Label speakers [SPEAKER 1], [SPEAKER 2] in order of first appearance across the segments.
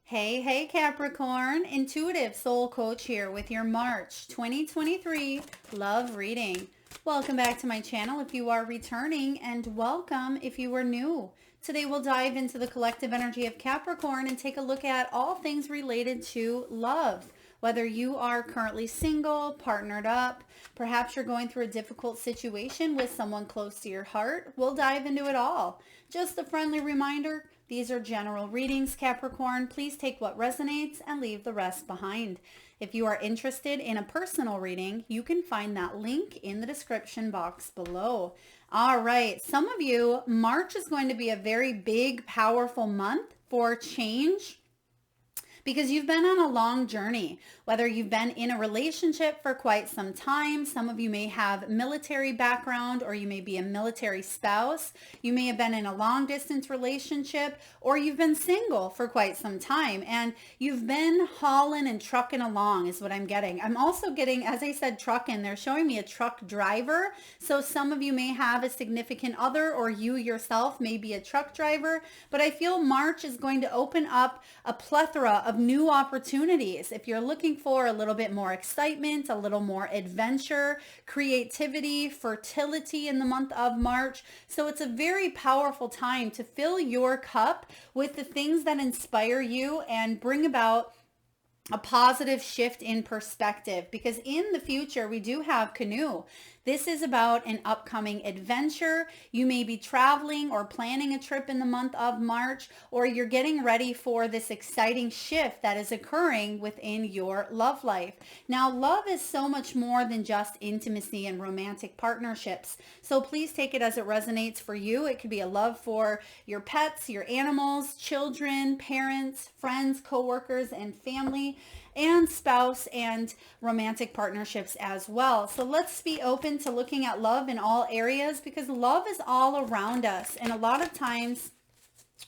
[SPEAKER 1] Hey, Capricorn, intuitive soul coach here with your March 2023 love reading. Welcome back to my channel if you are returning, and welcome if you are new. Today we'll dive into the collective energy of Capricorn and take a look at all things related to love. Whether you are currently single, partnered up, perhaps you're going through a difficult situation with someone close to your heart, we'll dive into it all. Just a friendly reminder, these are general readings, Capricorn. Please take what resonates and leave the rest behind. If you are interested in a personal reading, you can find that link in the description box below. All right, some of you, March is going to be a very big, powerful month for change, because you've been on a long journey, whether you've been in a relationship for quite some time. Some of you may have military background, or you may be a military spouse. You may have been in a long distance relationship, or you've been single for quite some time and you've been hauling and trucking along is what I'm getting. I'm also getting, as I said, trucking. They're showing me a truck driver. So some of you may have a significant other, or you yourself may be a truck driver, but I feel March is going to open up a plethora of new opportunities. If you're looking for a little bit more excitement, a little more adventure, creativity, fertility in the month of March. So it's a very powerful time to fill your cup with the things that inspire you and bring about a positive shift in perspective, because in the future we do have canoe. This is about an upcoming adventure. You may be traveling or planning a trip in the month of March, or you're getting ready for this exciting shift that is occurring within your love life. Now, love is so much more than just intimacy and romantic partnerships. So please take it as it resonates for you. It could be a love for your pets, your animals, children, parents, friends, coworkers, and family, and spouse and romantic partnerships as well. So let's be open to looking at love in all areas, because love is all around us. And a lot of times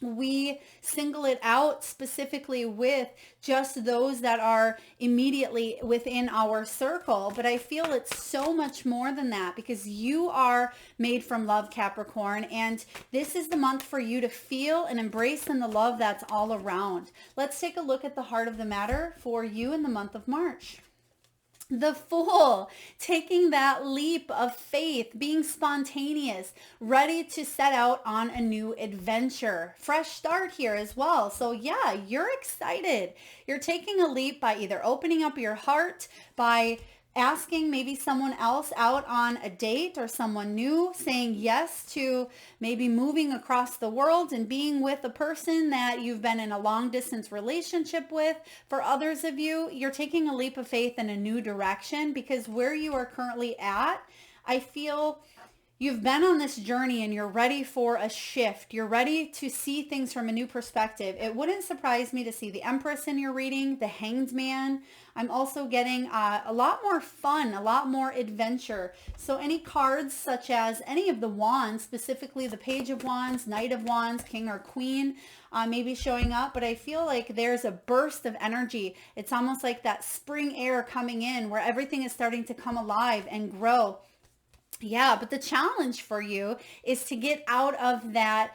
[SPEAKER 1] we single it out specifically with just those that are immediately within our circle. But I feel it's so much more than that, because you are made from love, Capricorn, and this is the month for you to feel and embrace in the love that's all around. Let's take a look at the heart of the matter for you in the month of March. The Fool, taking that leap of faith, being spontaneous, ready to set out on a new adventure. Fresh start here as well. So yeah, you're excited. You're taking a leap by either opening up your heart, by asking maybe someone else out on a date, or someone new, saying yes to maybe moving across the world and being with a person that you've been in a long distance relationship with. For others of you, you're taking a leap of faith in a new direction, because where you are currently at, I feel you've been on this journey and you're ready for a shift. You're ready to see things from a new perspective. It wouldn't surprise me to see the Empress in your reading, the Hanged Man. I'm also getting a lot more fun, a lot more adventure. So any cards such as any of the wands, specifically the Page of Wands, Knight of Wands, King or Queen, may be showing up. But I feel like there's a burst of energy. It's almost like that spring air coming in, where everything is starting to come alive and grow. Yeah, but the challenge for you is to get out of that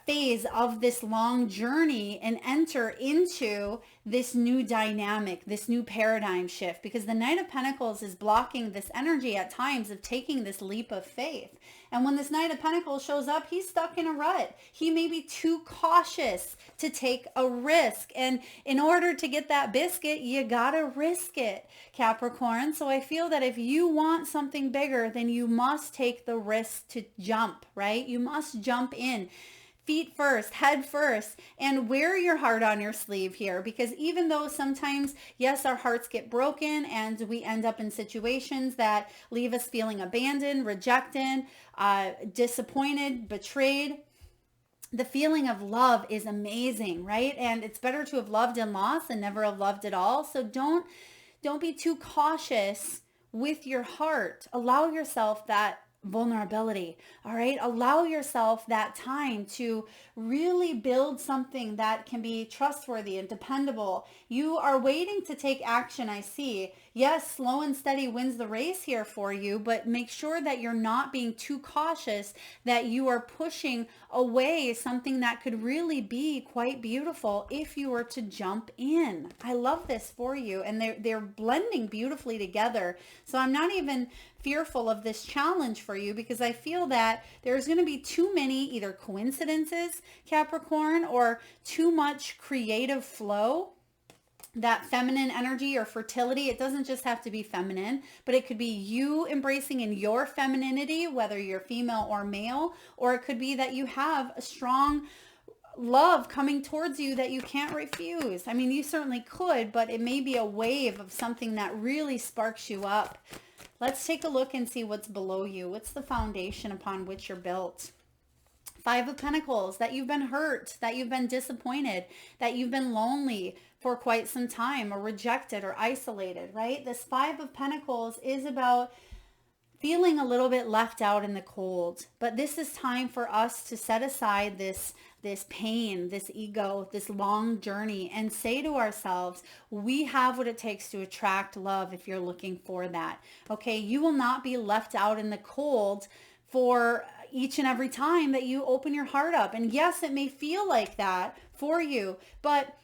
[SPEAKER 1] phase of this long journey and enter into this new dynamic, this new paradigm shift, because the Knight of Pentacles is blocking this energy at times of taking this leap of faith. And when this Knight of Pentacles shows up, he's stuck in a rut. He may be too cautious to take a risk. And in order to get that biscuit, you gotta risk it, Capricorn. So I feel that if you want something bigger, then you must take the risk to jump, right? You must jump in. Feet first, head first, and wear your heart on your sleeve here, because even though sometimes, yes, our hearts get broken and we end up in situations that leave us feeling abandoned, rejected, disappointed, betrayed, the feeling of love is amazing, right? And it's better to have loved and lost than never have loved at all. So don't be too cautious with your heart. Allow yourself that vulnerability. All right. Allow yourself that time to really build something that can be trustworthy and dependable. You are waiting to take action. I see. Yes, slow and steady wins the race here for you, but make sure that you're not being too cautious, that you are pushing away something that could really be quite beautiful if you were to jump in. I love this for you, and they're blending beautifully together. So I'm not even fearful of this challenge for you, because I feel that there's going to be too many either coincidences, Capricorn, or too much creative flow. That feminine energy or fertility, it doesn't just have to be feminine, but it could be you embracing in your femininity, whether you're female or male, or it could be that you have a strong love coming towards you that you can't refuse. I mean, you certainly could, but it may be a wave of something that really sparks you up. Let's take a look and see what's below you. What's the foundation upon which you're built? Five of Pentacles, that you've been hurt, that you've been disappointed, that you've been lonely for quite some time, or rejected or isolated, right? This Five of Pentacles is about feeling a little bit left out in the cold. But this is time for us to set aside this pain, this ego, this long journey, and say to ourselves, we have what it takes to attract love if you're looking for that. Okay, you will not be left out in the cold for each and every time that you open your heart up. And yes, it may feel like that for you, but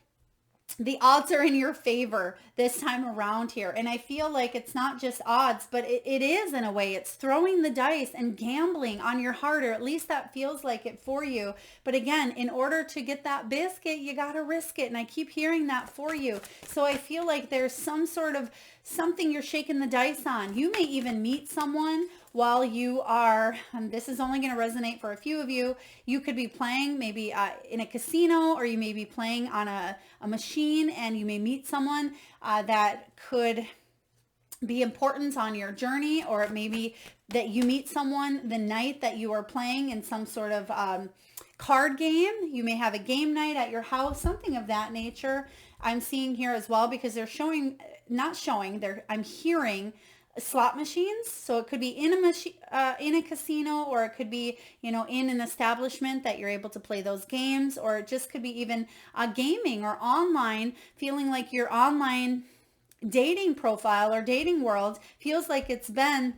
[SPEAKER 1] the odds are in your favor this time around here. And I feel like it's not just odds, but it is in a way. It's throwing the dice and gambling on your heart, or at least that feels like it for you. But again, in order to get that biscuit, you got to risk it. And I keep hearing that for you. So I feel like there's some sort of something you're shaking the dice on. You may even meet someone while you are, this is only going to resonate for a few of you. You could be playing maybe in a casino, or you may be playing on a machine, and you may meet someone that could be important on your journey, or it may be that you meet someone the night that you are playing in some sort of card game. You may have a game night at your house, something of that nature. I'm seeing here as well, because they're showing, not showing, I'm hearing slot machines. So it could be in a casino, or it could be, in an establishment that you're able to play those games, or it just could be even gaming or online, feeling like your online dating profile or dating world feels like it's been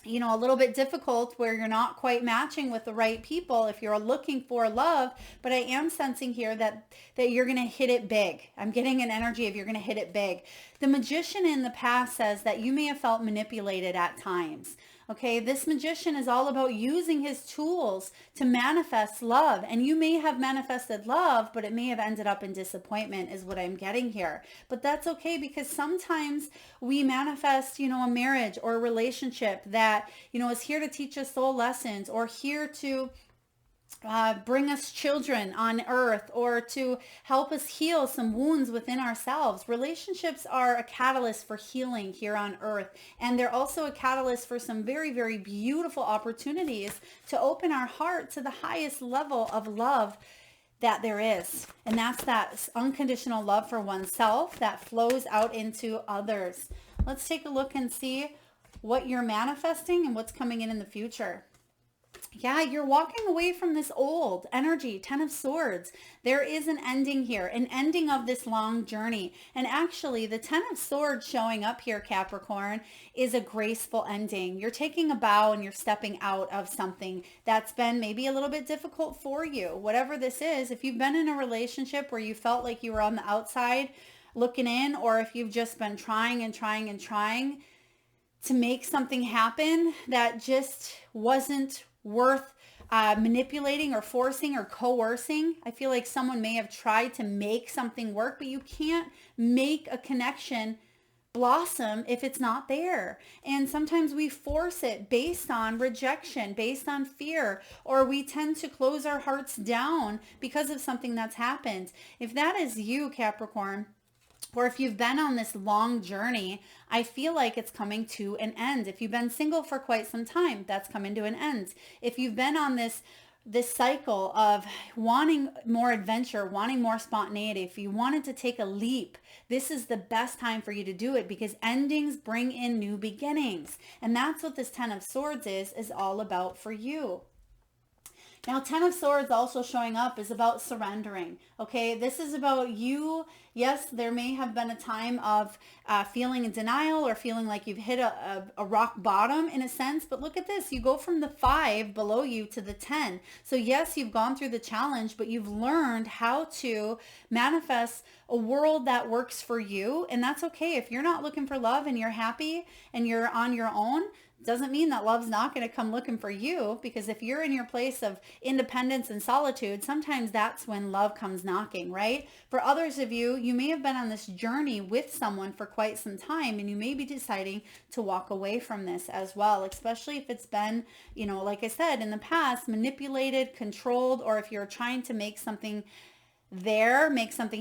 [SPEAKER 1] a little bit difficult, where you're not quite matching with the right people if you're looking for love. But I am sensing here that you're going to hit it big. I'm getting an energy of you're going to hit it big. The Magician in the past says that you may have felt manipulated at times. Okay, this Magician is all about using his tools to manifest love. And you may have manifested love, but it may have ended up in disappointment, is what I'm getting here. But that's okay, because sometimes we manifest, a marriage or a relationship that, is here to teach us soul lessons, or here to bring us children on earth, or to help us heal some wounds within ourselves. Relationships are a catalyst for healing here on earth. And they're also a catalyst for some very, very beautiful opportunities to open our heart to the highest level of love that there is. And that's that unconditional love for oneself that flows out into others. Let's take a look and see what you're manifesting and what's coming in the future. Yeah, you're walking away from this old energy, Ten of Swords. There is an ending here, an ending of this long journey. And actually, the Ten of Swords showing up here, Capricorn, is a graceful ending. You're taking a bow and you're stepping out of something that's been maybe a little bit difficult for you. Whatever this is, if you've been in a relationship where you felt like you were on the outside looking in, or if you've just been trying and trying and trying to make something happen that just wasn't worth manipulating or forcing or coercing. I feel like someone may have tried to make something work, but you can't make a connection blossom if it's not there. And sometimes we force it based on rejection, based on fear, or we tend to close our hearts down because of something that's happened. If that is you, Capricorn, or if you've been on this long journey, I feel like it's coming to an end. If you've been single for quite some time, that's coming to an end. If you've been on this this cycle of wanting more adventure, wanting more spontaneity, if you wanted to take a leap, this is the best time for you to do it, because endings bring in new beginnings. And that's what this Ten of Swords is all about for you. Now, Ten of Swords also showing up is about surrendering. Okay, this is about you. Yes, there may have been a time of feeling in denial or feeling like you've hit a rock bottom in a sense. But look at this. You go from the 5 below you to the 10. So yes, you've gone through the challenge, but you've learned how to manifest a world that works for you. And that's okay. If you're not looking for love and you're happy and you're on your own, doesn't mean that love's not going to come looking for you, because if you're in your place of independence and solitude, sometimes that's when love comes knocking, right? For others of you, you may have been on this journey with someone for quite some time, and you may be deciding to walk away from this as well, especially if it's been, like I said, in the past, manipulated, controlled, or if you're trying to make something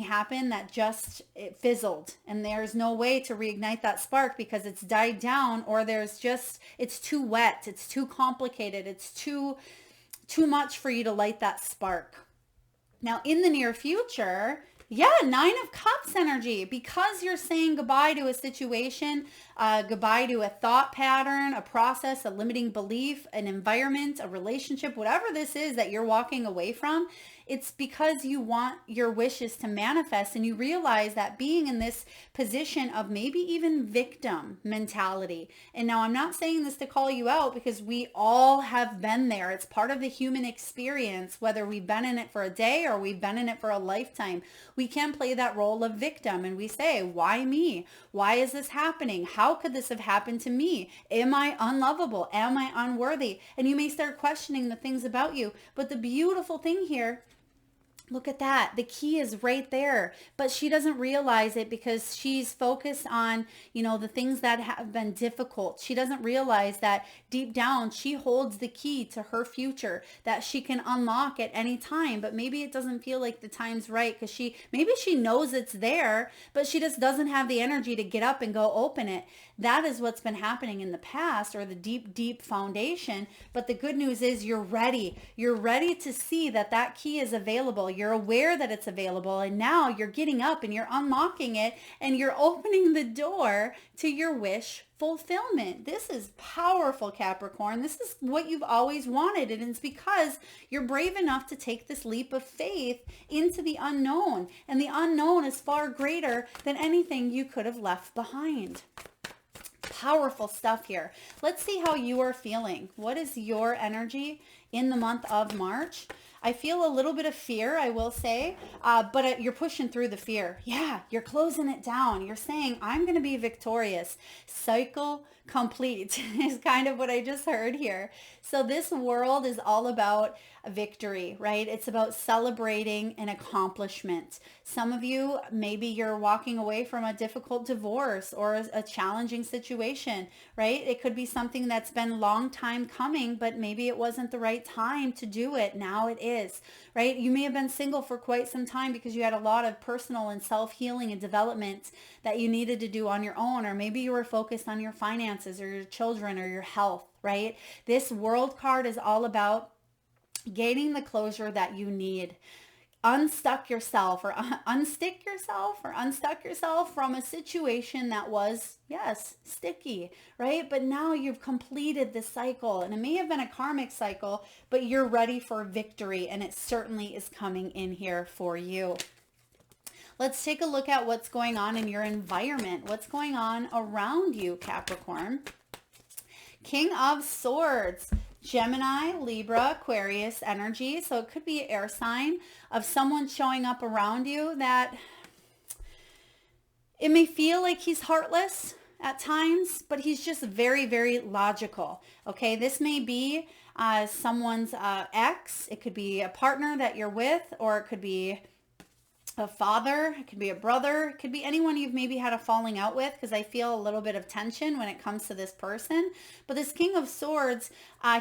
[SPEAKER 1] happen that just it fizzled, and there's no way to reignite that spark because it's died down, or it's too wet, it's too complicated, it's too much for you to light that spark. Now in the near future, 9 of Cups energy, because you're saying goodbye to a situation, goodbye to a thought pattern, a process, a limiting belief, an environment, a relationship, whatever this is that you're walking away from. It's because you want your wishes to manifest, and you realize that being in this position of maybe even victim mentality. And now I'm not saying this to call you out, because we all have been there. It's part of the human experience, whether we've been in it for a day or we've been in it for a lifetime. We can play that role of victim, and we say, why me? Why is this happening? How could this have happened to me? Am I unlovable? Am I unworthy? And you may start questioning the things about you. But the beautiful thing here, look at that. The key is right there, but she doesn't realize it because she's focused on, the things that have been difficult. She doesn't realize that deep down, she holds the key to her future that she can unlock at any time, but maybe it doesn't feel like the time's right because maybe she knows it's there, but she just doesn't have the energy to get up and go open it. That is what's been happening in the past, or the deep, deep foundation. But the good news is you're ready. You're ready to see that key is available. You're aware that it's available, and now you're getting up and you're unlocking it, and you're opening the door to your wish fulfillment. This is powerful, Capricorn. This is what you've always wanted, and it's because you're brave enough to take this leap of faith into the unknown, and the unknown is far greater than anything you could have left behind. Powerful stuff here. Let's see how you are feeling. What is your energy in the month of March? I feel a little bit of fear, I will say, but you're pushing through the fear. Yeah, you're closing it down. You're saying, I'm going to be victorious. Cycle complete is kind of what I just heard here. So this world is all about victory, right? It's about celebrating an accomplishment. Some of you, maybe you're walking away from a difficult divorce or a challenging situation, right? It could be something that's been a long time coming, but maybe it wasn't the right time to do it. Now it is, right? You may have been single for quite some time because you had a lot of personal and self-healing and development that you needed to do on your own, or maybe you were focused on your finances or your children or your health, right? This world card is all about gaining the closure that you need. Unstuck yourself or unstick yourself or unstuck yourself from a situation that was, yes, sticky, right? But now you've completed the cycle, and it may have been a karmic cycle, but you're ready for victory, and it certainly is coming in here for you. Let's take a look at what's going on in your environment. What's going on around you, Capricorn? King of Swords. Gemini, Libra, Aquarius energy. So it could be an air sign of someone showing up around you that it may feel like he's heartless at times, but he's just very, very logical. Okay, this may be someone's ex. It could be a partner that you're with, or it could be a father, it could be a brother, it could be anyone you've maybe had a falling out with, because I feel a little bit of tension when it comes to this person. But this King of Swords,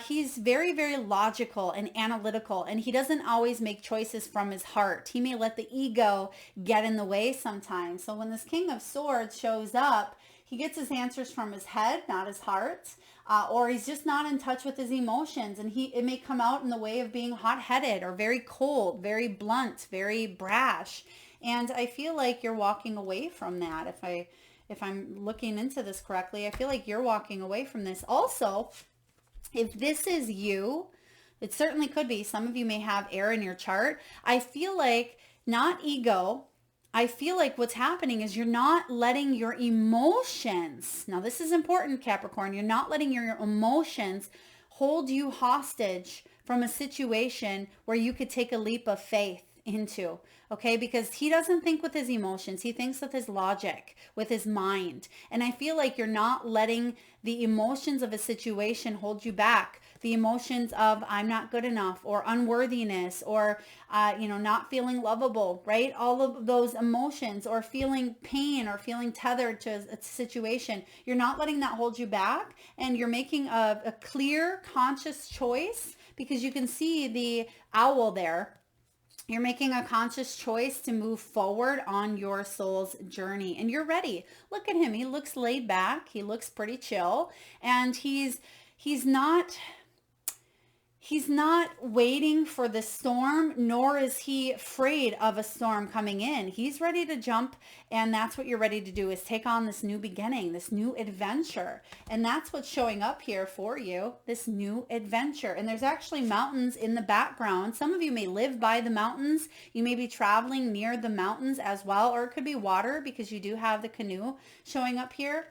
[SPEAKER 1] he's very, very logical and analytical, and he doesn't always make choices from his heart. He may let the ego get in the way sometimes. So when this King of Swords shows up, he gets his answers from his head, not his heart, or he's just not in touch with his emotions, and it may come out in the way of being hot-headed or very cold, very blunt, very brash. And I feel like you're walking away from that. If I'm looking into this correctly, I feel like you're walking away from this. Also, if this is you, it certainly could be. Some of you may have air in your chart. I feel like, not ego, I feel like what's happening is you're not letting your emotions, now this is important, Capricorn, you're not letting your emotions hold you hostage from a situation where you could take a leap of faith into, okay? Because he doesn't think with his emotions. He thinks with his logic, with his mind. And I feel like you're not letting the emotions of a situation hold you back. The emotions of I'm not good enough, or unworthiness, or, not feeling lovable, right? All of those emotions, or feeling pain, or feeling tethered to a situation. You're not letting that hold you back. And you're making a clear, conscious choice, because you can see the owl there. You're making a conscious choice to move forward on your soul's journey, and you're ready. Look at him. He looks laid back. He looks pretty chill, and he's not waiting for the storm, nor is he afraid of a storm coming in. He's ready to jump, and that's what you're ready to do, is take on this new beginning, this new adventure. And that's what's showing up here for you, this new adventure. And there's actually mountains in the background. Some of you may live by the mountains. You may be traveling near the mountains as well, or it could be water, because you do have the canoe showing up here.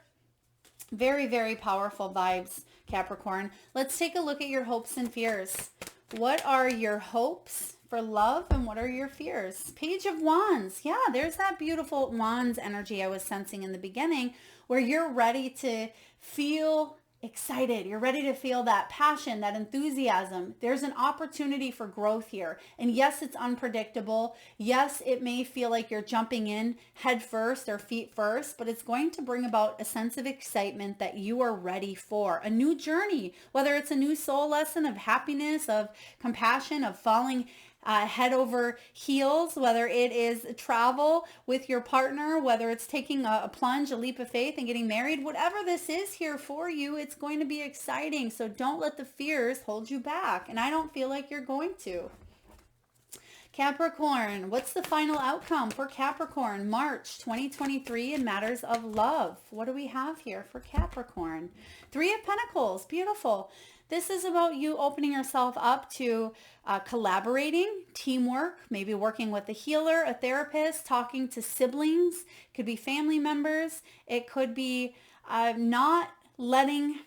[SPEAKER 1] Very, very powerful vibes, Capricorn. Let's take a look at your hopes and fears. What are your hopes for love, and what are your fears? Page of Wands. Yeah, there's that beautiful Wands energy I was sensing in the beginning, where you're ready to feel excited. You're ready to feel that passion, that enthusiasm. There's an opportunity for growth here. And yes, it's unpredictable. Yes, it may feel like you're jumping in head first or feet first, but it's going to bring about a sense of excitement that you are ready for. A new journey, whether it's a new soul lesson of happiness, of compassion, of falling head over heels, whether it is travel with your partner, whether it's taking a plunge, a leap of faith, and getting married, whatever this is here for you, it's going to be exciting. So don't let the fears hold you back. And I don't feel like you're going to. Capricorn, what's the final outcome for Capricorn, March 2023 in matters of love? What do we have here for Capricorn? Three of Pentacles, beautiful. This is about you opening yourself up to collaborating, teamwork, maybe working with a healer, a therapist, talking to siblings. It could be family members. It could be not letting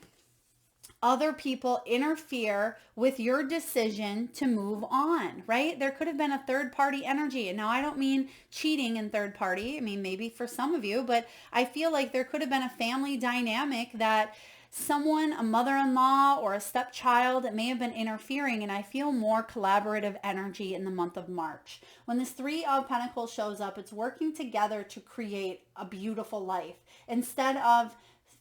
[SPEAKER 1] other people interfere with your decision to move on, right? There could have been a third party energy. And now I don't mean cheating in third party. I mean, maybe for some of you, but I feel like there could have been a family dynamic that someone, a mother-in-law or a stepchild, that may have been interfering, and I feel more collaborative energy in the month of March. When this Three of Pentacles shows up, it's working together to create a beautiful life instead of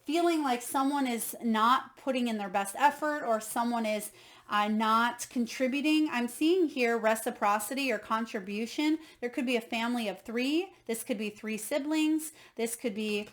[SPEAKER 1] feeling like someone is not putting in their best effort, or someone is not contributing. I'm seeing here reciprocity or contribution. There could be a family of three. This could be three siblings. This could be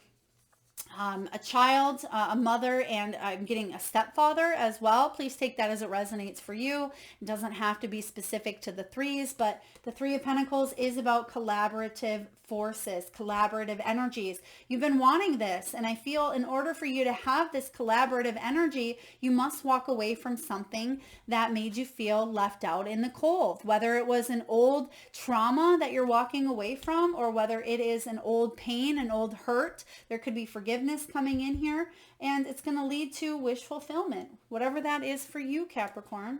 [SPEAKER 1] a child, a mother, and I'm getting a stepfather as well. Please take that as it resonates for you. It doesn't have to be specific to the threes, but the Three of Pentacles is about collaborative forces, collaborative energies. You've been wanting this, and I feel in order for you to have this collaborative energy, you must walk away from something that made you feel left out in the cold, whether it was an old trauma that you're walking away from, or whether it is an old pain, an old hurt. There could be forgiveness coming in here, and it's going to lead to wish fulfillment, whatever that is for you, Capricorn.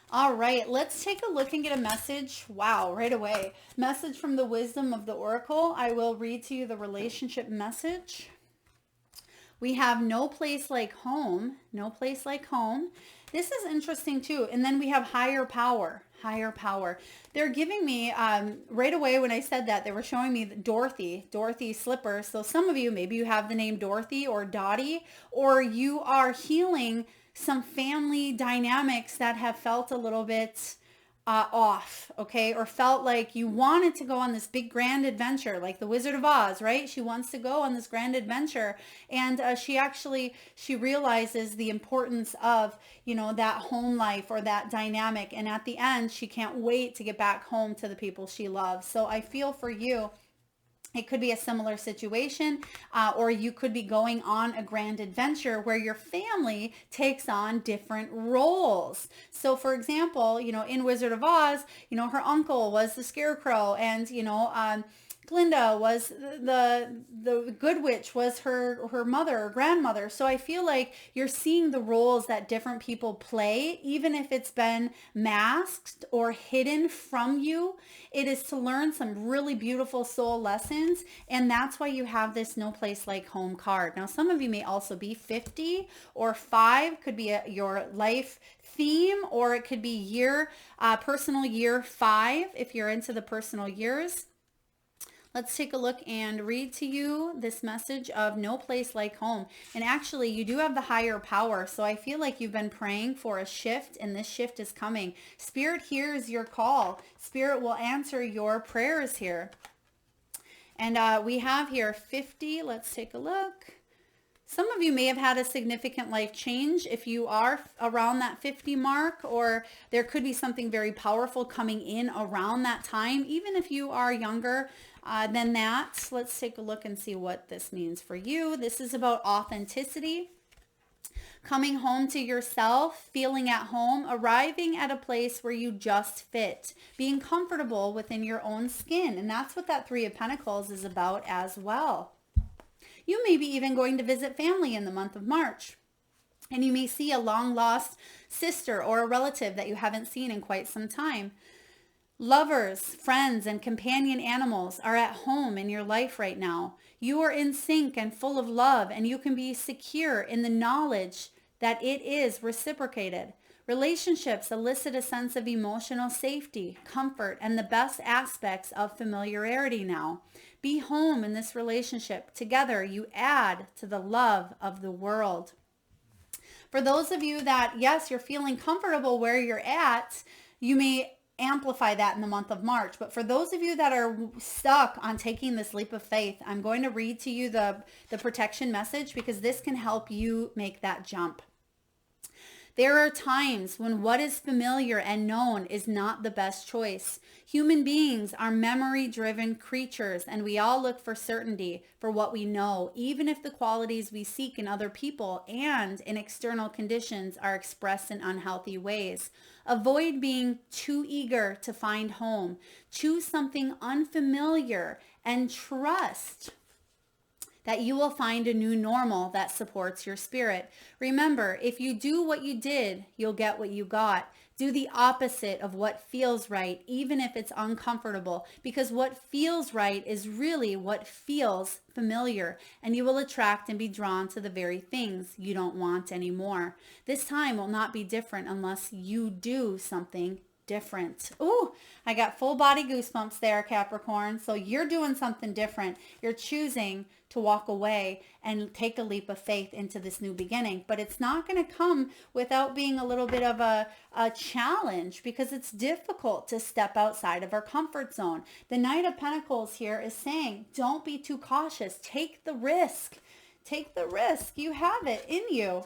[SPEAKER 1] All right, let's take a look and get a message. Wow, right away. Message from the wisdom of the Oracle. I will read to you the relationship message. We have no place like home. No place like home. This is interesting too. And then we have higher power. Higher power. They're giving me, right away when I said that, they were showing me Dorothy slipper. So some of you, maybe you have the name Dorothy or Dottie, or you are healing some family dynamics that have felt a little bit off, okay, or felt like you wanted to go on this big grand adventure, like the Wizard of Oz, right? She wants to go on this grand adventure, and she realizes the importance of, you know, that home life or that dynamic, and at the end, she can't wait to get back home to the people she loves. So I feel for you. It could be a similar situation, or you could be going on a grand adventure where your family takes on different roles. So, for example, you know, in Wizard of Oz, you know, her uncle was the scarecrow, and, you know, Glinda was the good witch, was her mother or grandmother. So I feel like you're seeing the roles that different people play, even if it's been masked or hidden from you. It is to learn some really beautiful soul lessons, and that's why you have this No Place Like Home card. Now, some of you may also be 50 or 5, could be your life theme, or it could be personal year 5 if you're into the personal years. Let's take a look and read to you this message of No Place Like Home. And actually, you do have the higher power. So I feel like you've been praying for a shift, and this shift is coming. Spirit hears your call. Spirit will answer your prayers here. And we have here 50. Let's take a look. Some of you may have had a significant life change if you are around that 50 mark, or there could be something very powerful coming in around that time, even if you are younger than that. Let's take a look and see what this means for you. This is about authenticity, coming home to yourself, feeling at home, arriving at a place where you just fit, being comfortable within your own skin. And that's what that 3 of Pentacles is about as well. You may be even going to visit family in the month of March, and you may see a long lost sister or a relative that you haven't seen in quite some time. Lovers, friends, and companion animals are at home in your life right now. You are in sync and full of love, and you can be secure in the knowledge that it is reciprocated. Relationships elicit a sense of emotional safety, comfort, and the best aspects of familiarity now. Be home in this relationship. Together, you add to the love of the world. For those of you that, yes, you're feeling comfortable where you're at, you may amplify that in the month of March. But for those of you that are stuck on taking this leap of faith, I'm going to read to you the protection message, because this can help you make that jump. There are times when what is familiar and known is not the best choice. Human beings are memory-driven creatures, and we all look for certainty for what we know, even if the qualities we seek in other people and in external conditions are expressed in unhealthy ways. Avoid being too eager to find home. Choose something unfamiliar and trust that you will find a new normal that supports your spirit. Remember, if you do what you did, you'll get what you got. Do the opposite of what feels right, even if it's uncomfortable, because what feels right is really what feels familiar, and you will attract and be drawn to the very things you don't want anymore. This time will not be different unless you do something different. Ooh, I got full body goosebumps there, Capricorn. So you're doing something different. You're choosing to walk away and take a leap of faith into this new beginning. But it's not going to come without being a little bit of a challenge, because it's difficult to step outside of our comfort zone. The Knight of Pentacles here is saying, don't be too cautious. Take the risk. Take the risk. You have it in you.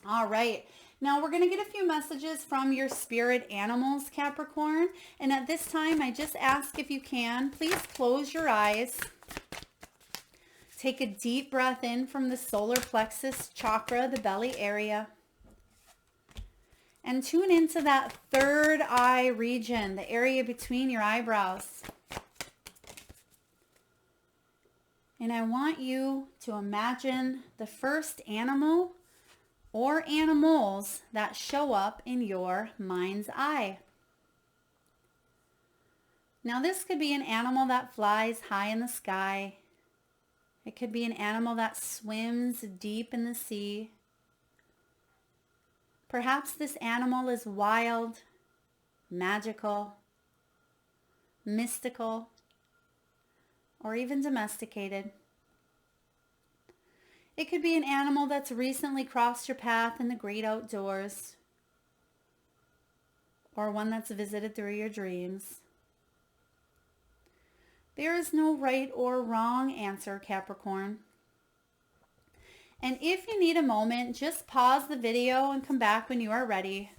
[SPEAKER 1] All right. Now we're going to get a few messages from your spirit animals, Capricorn. And at this time, I just ask, if you can, please close your eyes. Take a deep breath in from the solar plexus chakra, the belly area. And tune into that third eye region, the area between your eyebrows. And I want you to imagine the first animal or animals that show up in your mind's eye. Now this could be an animal that flies high in the sky. It could be an animal that swims deep in the sea. Perhaps this animal is wild, magical, mystical, or even domesticated. It could be an animal that's recently crossed your path in the great outdoors. or one that's visited through your dreams. There is no right or wrong answer, Capricorn. And if you need a moment, just pause the video and come back when you are ready.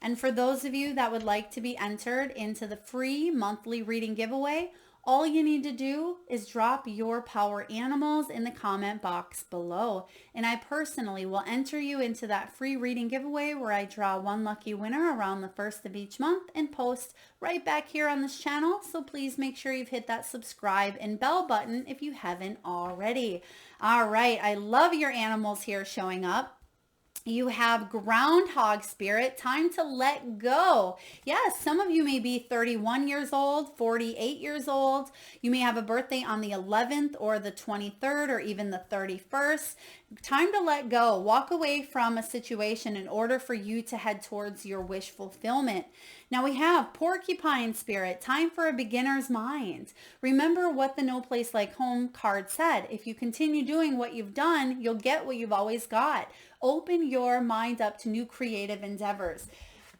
[SPEAKER 1] And for those of you that would like to be entered into the free monthly reading giveaway, all you need to do is drop your power animals in the comment box below. And I personally will enter you into that free reading giveaway where I draw one lucky winner around the first of each month and post right back here on this channel. So please make sure you've hit that subscribe and bell button if you haven't already. All right, I love your animals here showing up. You have groundhog spirit, time to let go. Yes, some of you may be 31 years old, 48 years old. You may have a birthday on the 11th or the 23rd or even the 31st. Time to let go. Walk away from a situation in order for you to head towards your wish fulfillment. Now we have porcupine spirit, time for a beginner's mind. Remember what the No Place Like Home card said. If you continue doing what you've done, you'll get what you've always got. Open your mind up to new creative endeavors.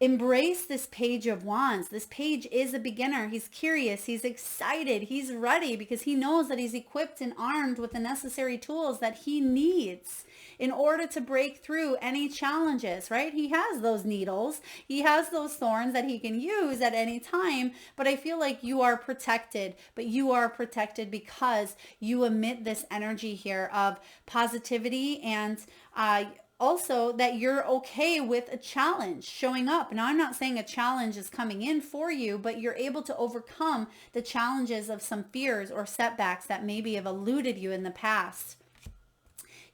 [SPEAKER 1] Embrace this Page of Wands. This page is a beginner. He's curious. He's excited. He's ready because he knows that he's equipped and armed with the necessary tools that he needs in order to break through any challenges, right? He has those needles. He has those thorns that he can use at any time, but I feel like you are protected, but you are protected because you emit this energy here of positivity and also that you're okay with a challenge showing up. Now, I'm not saying a challenge is coming in for you, but you're able to overcome the challenges of some fears or setbacks that maybe have eluded you in the past.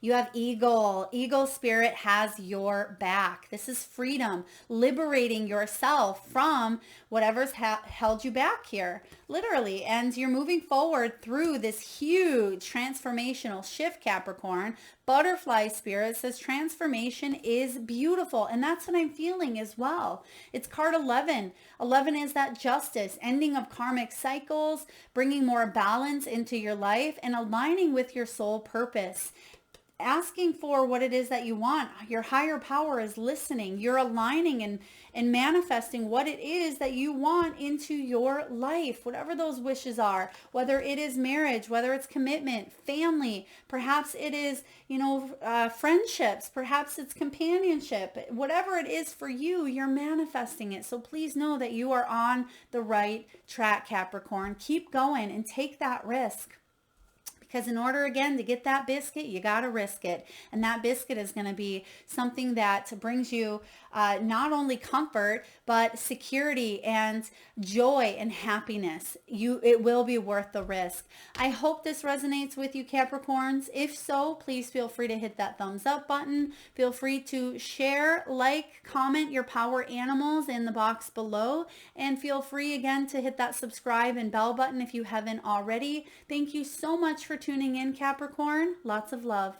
[SPEAKER 1] You have eagle. Eagle spirit has your back. This is freedom, liberating yourself from whatever's held you back here, literally. And you're moving forward through this huge transformational shift, Capricorn. Butterfly spirit says transformation is beautiful. And that's what I'm feeling as well. It's card 11. 11 is that justice, ending of karmic cycles, bringing more balance into your life and aligning with your soul purpose. Asking for what it is that you want. Your higher power is listening. You're aligning and manifesting what it is that you want into your life, whatever those wishes are, whether it is marriage, whether it's commitment, family, perhaps it is, friendships, perhaps it's companionship, whatever it is for you, you're manifesting it. So please know that you are on the right track, Capricorn. Keep going and take that risk. Because in order, again, to get that biscuit, you got to risk it. And that biscuit is going to be something that brings you not only comfort, but security and joy and happiness. It will be worth the risk. I hope this resonates with you, Capricorns. If so, please feel free to hit that thumbs up button. Feel free to share, like, comment your power animals in the box below. And feel free, again, to hit that subscribe and bell button if you haven't already. Thank you so much for tuning in, Capricorn. Lots of love.